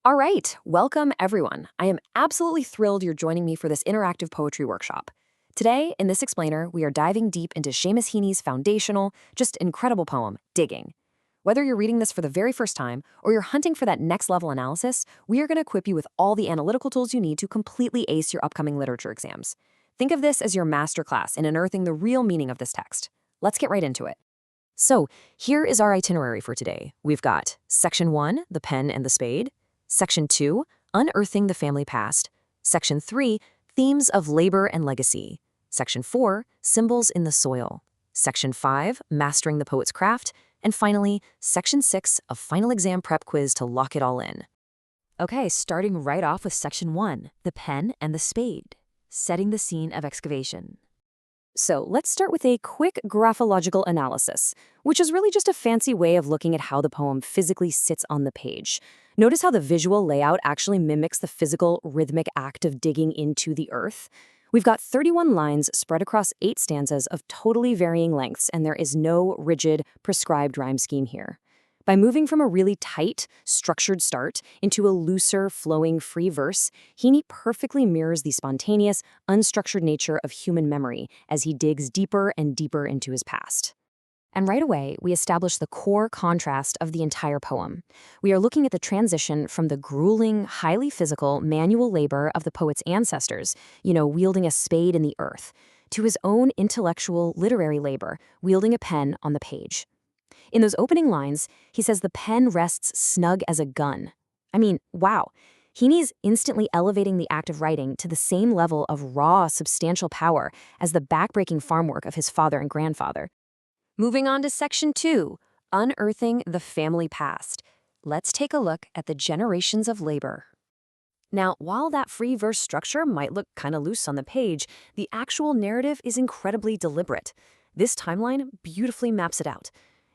All right, welcome everyone. I am absolutely thrilled you're joining me for this interactive poetry workshop. Today, in this explainer, we are diving deep into Seamus Heaney's foundational, just incredible poem, Digging. Whether you're reading this for the very first time or you're hunting for that next level analysis, we are going to equip you with all the analytical tools you need to completely ace your upcoming literature exams. Think of this as your masterclass in unearthing the real meaning of this text. Let's get right into it. So, here is our itinerary for today. We've got Section 1, the pen and the spade. Section 2, Unearthing the Family Past. Section 3, Themes of Labor and Legacy. Section 4, Symbols in the Soil. Section 5, Mastering the Poet's Craft. And finally, Section 6, a final exam prep quiz to lock it all in. Okay, starting right off with Section 1, the pen and the spade, setting the scene of excavation. So let's start with a quick graphological analysis, which is really just a fancy way of looking at how the poem physically sits on the page. Notice how the visual layout actually mimics the physical, rhythmic act of digging into the earth. We've got 31 lines spread across 8 stanzas of totally varying lengths, and there is no rigid, prescribed rhyme scheme here. By moving from a really tight, structured start into a looser, flowing, free verse, Heaney perfectly mirrors the spontaneous, unstructured nature of human memory as he digs deeper and deeper into his past. And right away, we establish the core contrast of the entire poem. We are looking at the transition from the grueling, highly physical, manual labor of the poet's ancestors, wielding a spade in the earth, to his own intellectual, literary labor, wielding a pen on the page. In those opening lines, he says the pen rests snug as a gun. I mean, wow. Heaney's instantly elevating the act of writing to the same level of raw, substantial power as the backbreaking farm work of his father and grandfather. Moving on to Section 2, Unearthing the Family Past. Let's take a look at the generations of labor. Now, while that free verse structure might look kind of loose on the page, the actual narrative is incredibly deliberate. This timeline beautifully maps it out.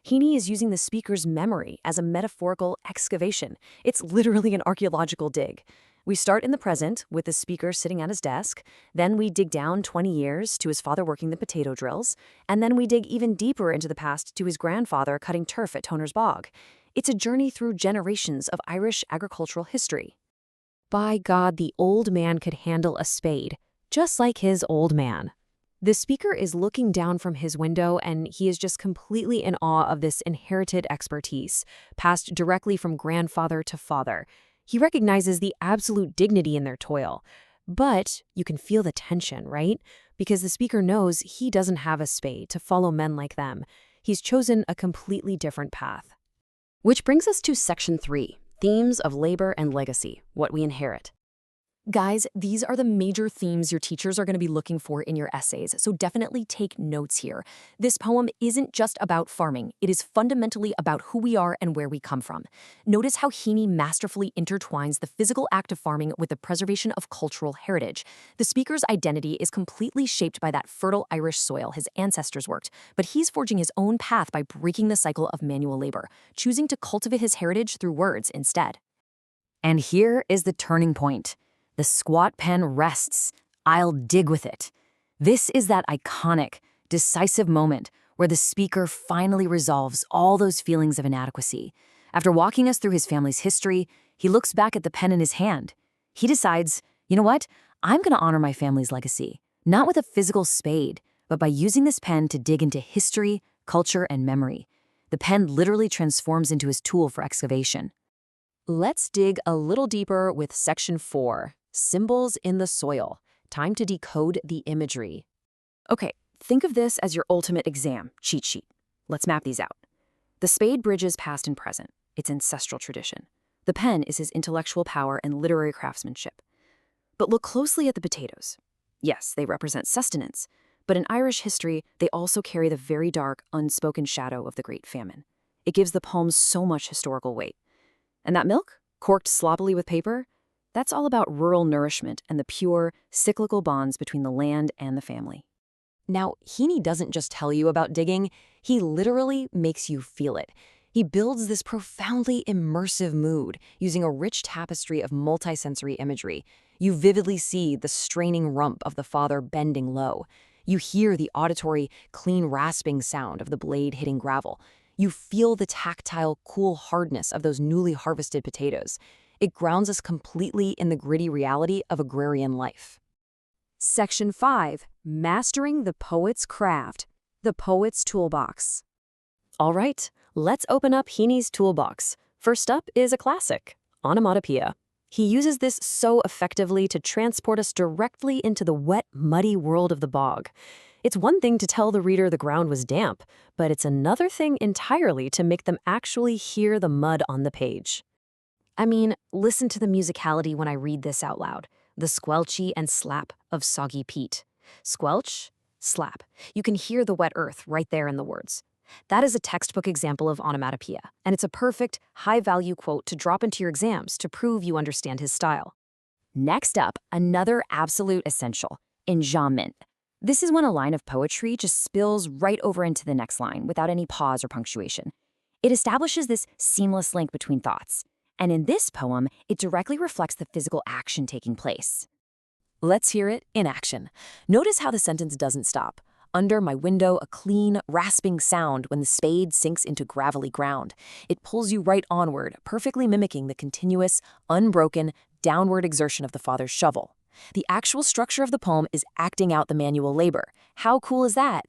Heaney is using the speaker's memory as a metaphorical excavation. It's literally an archaeological dig. We start in the present with the speaker sitting at his desk, then we dig down 20 years to his father working the potato drills, and then we dig even deeper into the past to his grandfather cutting turf at Toner's Bog. It's a journey through generations of Irish agricultural history. By God, the old man could handle a spade, just like his old man. The speaker is looking down from his window, and he is just completely in awe of this inherited expertise, passed directly from grandfather to father. He recognizes the absolute dignity in their toil. But you can feel the tension, right? Because the speaker knows he doesn't have a spade to follow men like them. He's chosen a completely different path. Which brings us to Section 3, Themes of Labor and Legacy, What We Inherit. Guys, these are the major themes your teachers are going to be looking for in your essays, so definitely take notes here. This poem isn't just about farming. It is fundamentally about who we are and where we come from. Notice how Heaney masterfully intertwines the physical act of farming with the preservation of cultural heritage. The speaker's identity is completely shaped by that fertile Irish soil his ancestors worked, but he's forging his own path by breaking the cycle of manual labor, choosing to cultivate his heritage through words instead. And here is the turning point. The squat pen rests. I'll dig with it. This is that iconic, decisive moment where the speaker finally resolves all those feelings of inadequacy. After walking us through his family's history, he looks back at the pen in his hand. He decides, you know what? I'm going to honor my family's legacy, not with a physical spade, but by using this pen to dig into history, culture, and memory. The pen literally transforms into his tool for excavation. Let's dig a little deeper with Section 4. Symbols in the Soil. Time to decode the imagery. Okay, think of this as your ultimate exam cheat sheet. Let's map these out. The spade bridges past and present, its ancestral tradition. The pen is his intellectual power and literary craftsmanship. But look closely at the potatoes. Yes, they represent sustenance, but in Irish history, they also carry the very dark, unspoken shadow of the Great Famine. It gives the poem so much historical weight. And that milk, corked sloppily with paper, that's all about rural nourishment and the pure, cyclical bonds between the land and the family. Now, Heaney doesn't just tell you about digging, he literally makes you feel it. He builds this profoundly immersive mood using a rich tapestry of multisensory imagery. You vividly see the straining rump of the father bending low. You hear the auditory, clean rasping sound of the blade hitting gravel. You feel the tactile, cool hardness of those newly harvested potatoes. It grounds us completely in the gritty reality of agrarian life. Section 5. Mastering the Poet's Craft, the Poet's Toolbox. All right, let's open up Heaney's toolbox. First up is a classic, onomatopoeia. He uses this so effectively to transport us directly into the wet, muddy world of the bog. It's one thing to tell the reader the ground was damp, but it's another thing entirely to make them actually hear the mud on the page. I mean, listen to the musicality when I read this out loud. The squelchy and slap of soggy peat. Squelch, slap. You can hear the wet earth right there in the words. That is a textbook example of onomatopoeia, and it's a perfect, high-value quote to drop into your exams to prove you understand his style. Next up, another absolute essential, enjambment. This is when a line of poetry just spills right over into the next line without any pause or punctuation. It establishes this seamless link between thoughts, and in this poem, it directly reflects the physical action taking place. Let's hear it in action. Notice how the sentence doesn't stop. Under my window, a clean, rasping sound when the spade sinks into gravelly ground. It pulls you right onward, perfectly mimicking the continuous, unbroken, downward exertion of the father's shovel. The actual structure of the poem is acting out the manual labor. How cool is that?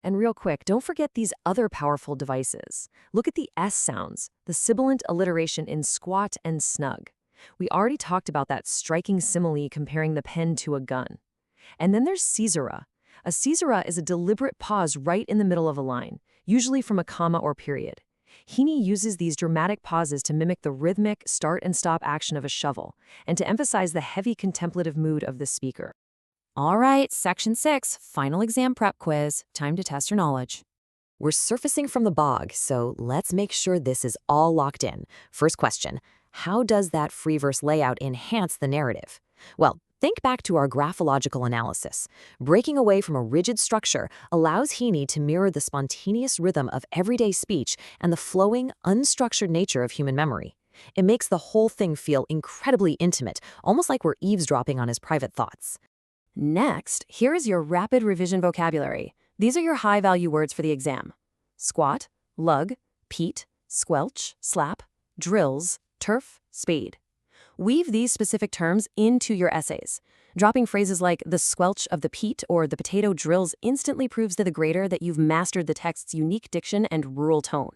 And real quick, don't forget these other powerful devices. Look at the S sounds, the sibilant alliteration in squat and snug. We already talked about that striking simile comparing the pen to a gun. And then there's caesura. A caesura is a deliberate pause right in the middle of a line, usually from a comma or period. Heaney uses these dramatic pauses to mimic the rhythmic start and stop action of a shovel, and to emphasize the heavy contemplative mood of the speaker. All right, Section 6, final exam prep quiz. Time to test your knowledge. We're surfacing from the bog, so let's make sure this is all locked in. First question, how does that free verse layout enhance the narrative? Well, think back to our graphological analysis. Breaking away from a rigid structure allows Heaney to mirror the spontaneous rhythm of everyday speech and the flowing, unstructured nature of human memory. It makes the whole thing feel incredibly intimate, almost like we're eavesdropping on his private thoughts. Next, here is your rapid revision vocabulary. These are your high-value words for the exam. Squat, lug, peat, squelch, slap, drills, turf, spade. Weave these specific terms into your essays. Dropping phrases like the squelch of the peat or the potato drills instantly proves to the grader that you've mastered the text's unique diction and rural tone.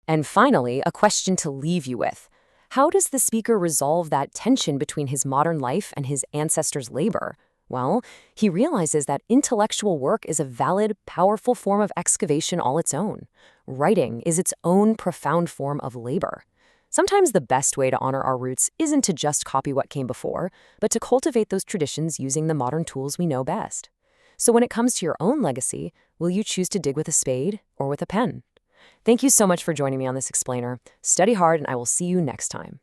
And finally, a question to leave you with. How does the speaker resolve that tension between his modern life and his ancestors' labor? Well, he realizes that intellectual work is a valid, powerful form of excavation all its own. Writing is its own profound form of labor. Sometimes the best way to honor our roots isn't to just copy what came before, but to cultivate those traditions using the modern tools we know best. So when it comes to your own legacy, will you choose to dig with a spade or with a pen? Thank you so much for joining me on this explainer. Study hard, and I will see you next time.